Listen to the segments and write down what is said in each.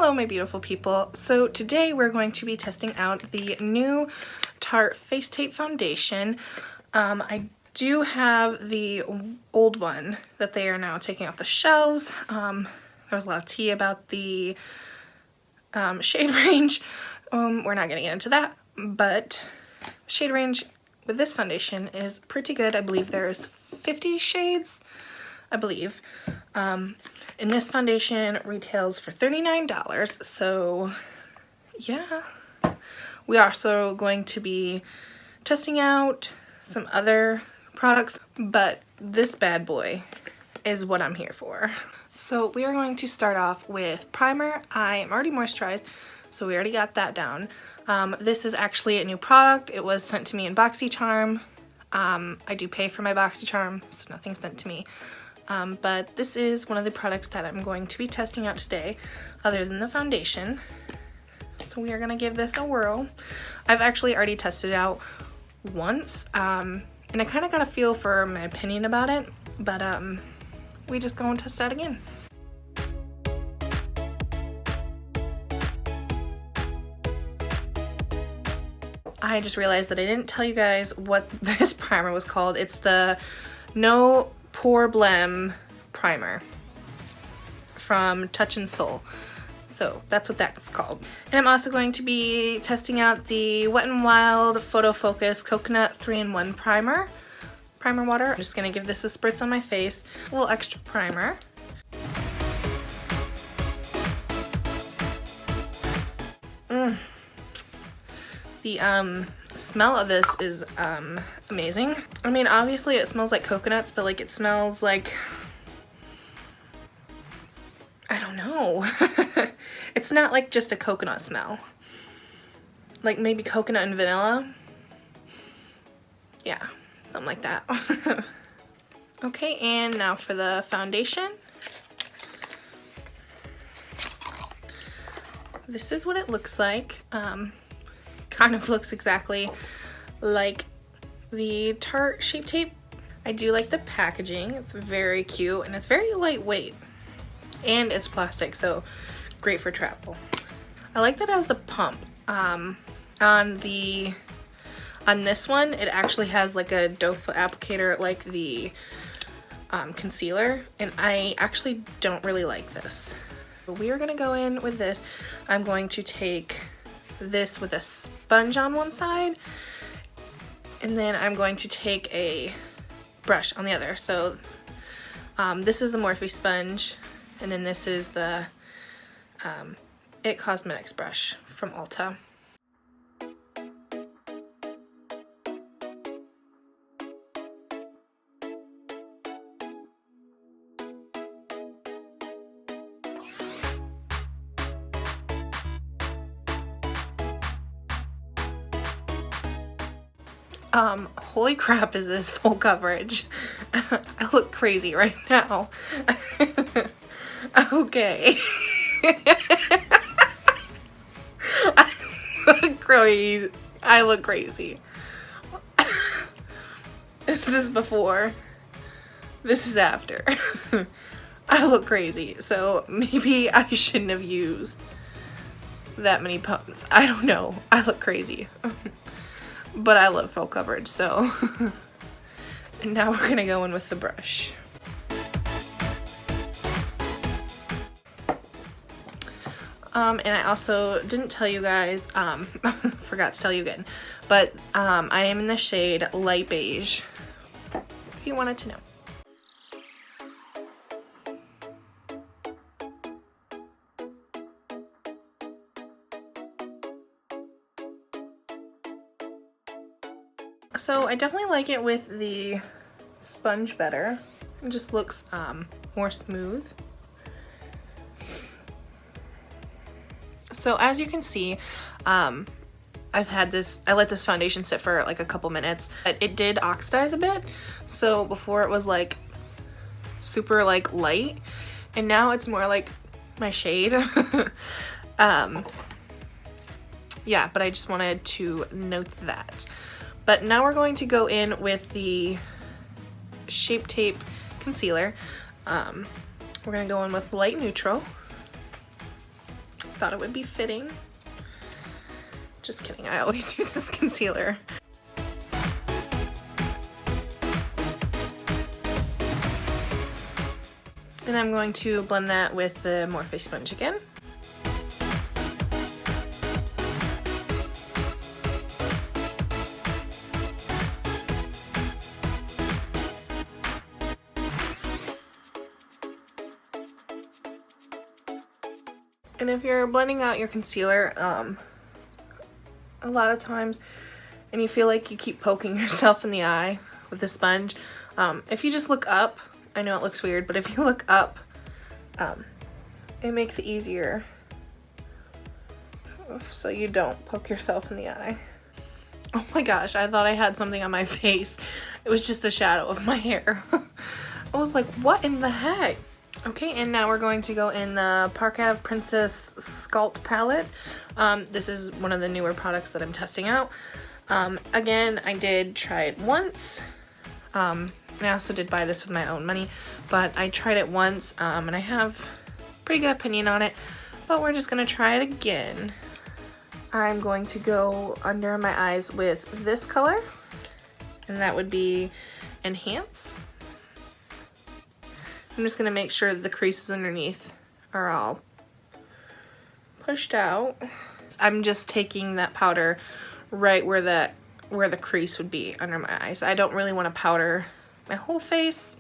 Hello my beautiful people. So today we're going to be testing out the new Tarte Face Tape Foundation. I do have the old one that they are now taking off the shelves. There was a lot of tea about the shade range. We're not getting into that, but shade range with this foundation is pretty good. I believe there's 50 shades, I believe. And this foundation retails for $39, so yeah. We are also going to be testing out some other products, but this bad boy is what I'm here for. So we are going to start off with primer. I am already moisturized, so we already got that down. This is actually a new product. It was sent to me in BoxyCharm. I do pay for my BoxyCharm, so nothing's sent to me. But this is one of the products that I'm going to be testing out today, other than the foundation. So we are going to give this a whirl. I've actually already tested it out once, and I kind of got a feel for my opinion about it, but we just go and test it out again. I just realized that I didn't tell you guys what this primer was called. It's the No Pore Blem primer from Touch and Soul. So that's what that's called. And I'm also going to be testing out the Wet n Wild Photo Focus Coconut 3-in-1 primer water. I'm just gonna give this a spritz on my face, a little extra primer. The smell of this is amazing. I mean, obviously it smells like coconuts, but like it smells like, I don't know. It's not like just a coconut smell. Like maybe coconut and vanilla. Yeah, something like that. Okay, and now for the foundation. This is what it looks like. Kind of looks exactly like the Tarte Shape Tape. I do like the packaging. It's very cute and it's very lightweight, and it's plastic, so great for travel. I like that it has a pump. On this one, it actually has like a doe foot applicator like the concealer, and I actually don't really like this. But we are gonna go in with this. I'm going to take this with a sponge on one side, and then I'm going to take a brush on the other. So this is the Morphe sponge, and then this is the It Cosmetics brush from Ulta. Holy crap, is this full coverage? I look crazy right now. Okay. I look crazy. This is before. This is after. I look crazy, so maybe I shouldn't have used that many pumps. I don't know. I look crazy. But I love full coverage, so. And now we're gonna go in with the brush. And I also didn't tell you guys, forgot to tell you again, but I am in the shade Light Beige, if you wanted to know. So I definitely like it with the sponge better. It just looks more smooth. So as you can see, I let this foundation sit for like a couple minutes. It did oxidize a bit. So before it was like super like light, and now it's more like my shade. Yeah, but I just wanted to note that. But now we're going to go in with the Shape Tape concealer. We're gonna go in with light neutral. thought it would be fitting. Just kidding, I always use this concealer. And I'm going to blend that with the Morphe sponge again. And if you're blending out your concealer, a lot of times, and you feel like you keep poking yourself in the eye with the sponge, if you just look up, I know it looks weird, but if you look up, it makes it easier so you don't poke yourself in the eye. Oh my gosh, I thought I had something on my face. It was just the shadow of my hair. I was like, what in the heck? Okay, and now we're going to go in the Park Ave Princess Sculpt palette. This is one of the newer products that I'm testing out. Again, I did try it once. And I also did buy this with my own money, but I tried it once, and I have a pretty good opinion on it, but we're just gonna try it again. I'm going to go under my eyes with this color, and that would be Enhance. I'm just gonna make sure that the creases underneath are all pushed out. I'm just taking that powder right where the crease would be under my eyes. I don't really want to powder my whole face.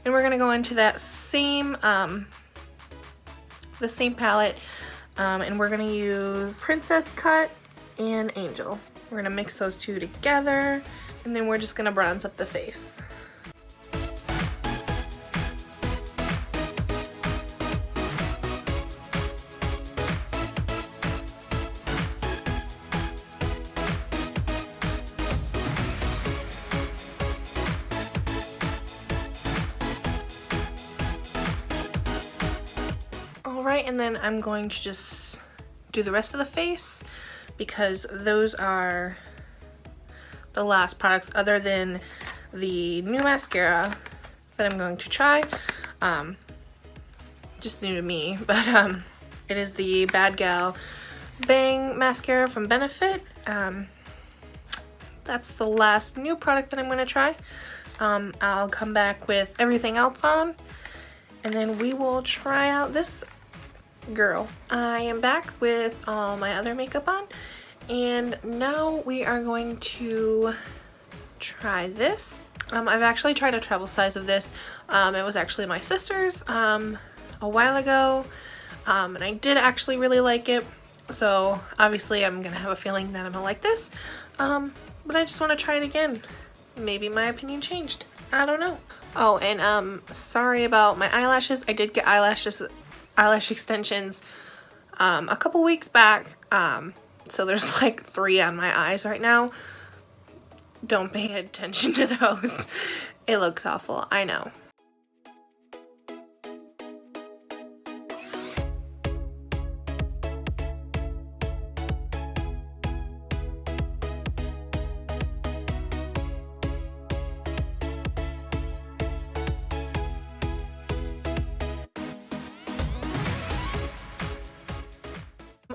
And we're gonna go into that same the same palette, and we're gonna use Princess Cut and Angel. We're gonna mix those two together, and then we're just gonna bronze up the face. Alright, and then I'm going to just do the rest of the face, because those are the last products other than the new mascara that I'm going to try. Just new to me, but it is the Bad Gal Bang mascara from Benefit. That's the last new product that I'm going to try. I'll come back with everything else on, and then we will try out this girl. I am back with all my other makeup on, and now we are going to try this. I've actually tried a travel size of this. It was actually my sister's a while ago, and I did actually really like it, so obviously I'm gonna have a feeling that I'm gonna like this, but I just want to try it again. Maybe my opinion changed. I don't know. Oh, and sorry about my eyelashes. I did get eyelash extensions a couple weeks back, so there's like 3 on my eyes right now. Don't pay attention to those. It looks awful, I know.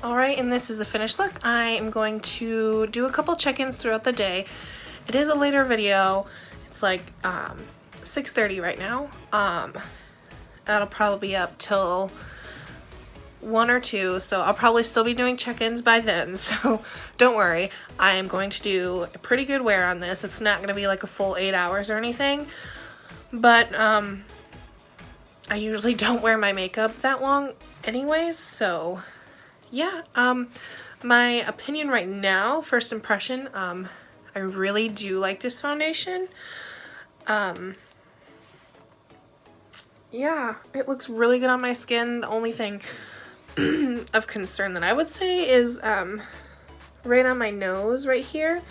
Alright, and this is the finished look. I am going to do a couple check-ins throughout the day. It is a later video. It's like 6:30 right now. That'll probably be up till 1 or 2, so I'll probably still be doing check-ins by then, so don't worry. I am going to do a pretty good wear on this. It's not going to be like a full 8 hours or anything, but I usually don't wear my makeup that long anyways, so yeah. My opinion right now, first impression, I really do like this foundation. Yeah, it looks really good on my skin. The only thing of concern that I would say is right on my nose right here.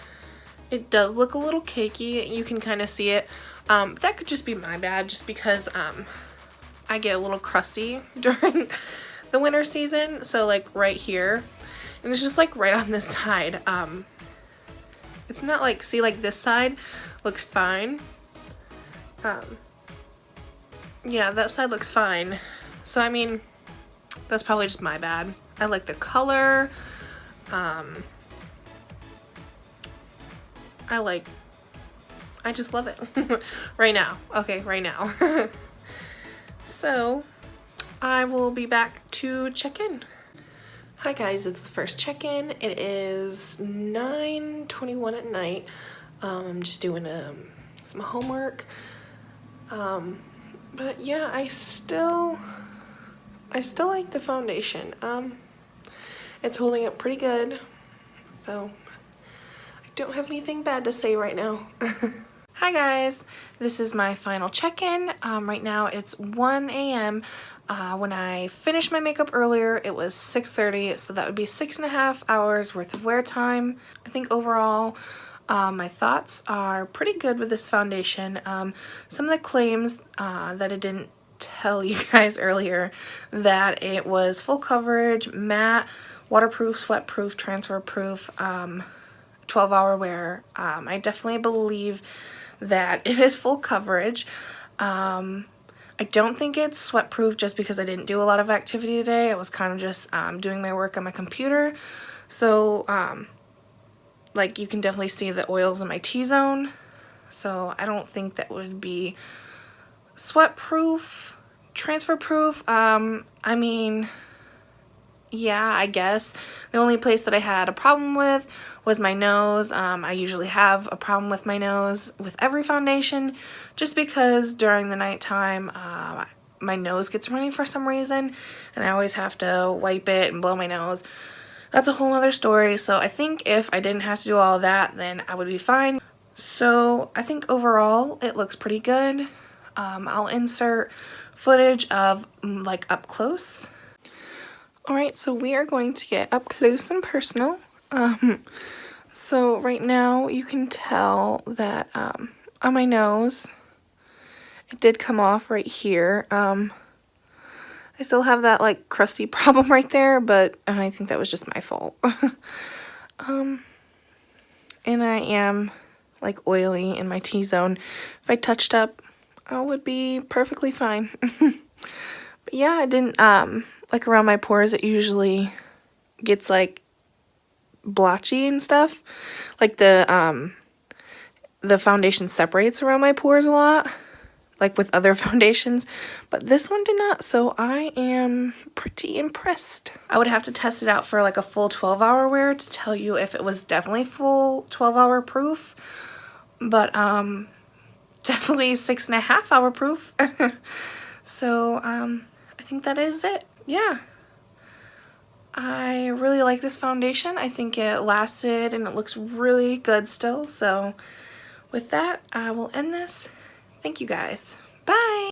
It does look a little cakey. You can kind of see it. That could just be my bad, just because I get a little crusty during the winter season. So like right here, and it's just like right on this side. It's not like, see, like this side looks fine, Yeah, that side looks fine. So I mean, that's probably just my bad. I like the color. I just love it. Right now. Okay, right now. So I will be back to check in. Hi guys, it's the first check-in. It is 9:21 at night. I'm just doing some homework. But yeah, I still like the foundation. It's holding up pretty good, so I don't have anything bad to say right now. Hi guys, this is my final check-in. Right now it's 1 a.m. When I finished my makeup earlier, it was 6:30, so that would be 6.5 hours worth of wear time. I think overall, my thoughts are pretty good with this foundation. Some of the claims that I didn't tell you guys earlier, that it was full coverage, matte, waterproof, sweat-proof, transfer-proof, 12-hour wear. I definitely believe that it is full coverage. I don't think it's sweat-proof just because I didn't do a lot of activity today. I was kind of just doing my work on my computer. So, like, you can definitely see the oils in my T-zone. So I don't think that would be sweat-proof, transfer-proof. I mean, yeah, I guess. The only place that I had a problem with was my nose. I usually have a problem with my nose with every foundation just because during the nighttime my nose gets runny for some reason and I always have to wipe it and blow my nose. That's a whole other story. So I think if I didn't have to do all of that, then I would be fine. So I think overall it looks pretty good. I'll insert footage of like up close. Alright, so we are going to get up close and personal. So right now you can tell that on my nose, it did come off right here. I still have that like crusty problem right there, but I think that was just my fault. And I am like oily in my T-zone. If I touched up, I would be perfectly fine. But yeah, I didn't, like around my pores it usually gets like blotchy and stuff. Like the foundation separates around my pores a lot, like with other foundations, but this one did not, so I am pretty impressed. I would have to test it out for like a full 12-hour wear to tell you if it was definitely full 12-hour proof, but definitely 6.5-hour proof. So I think that is it. Yeah, I really like this foundation. I think it lasted and it looks really good still. So with that, I will end this. Thank you guys. Bye!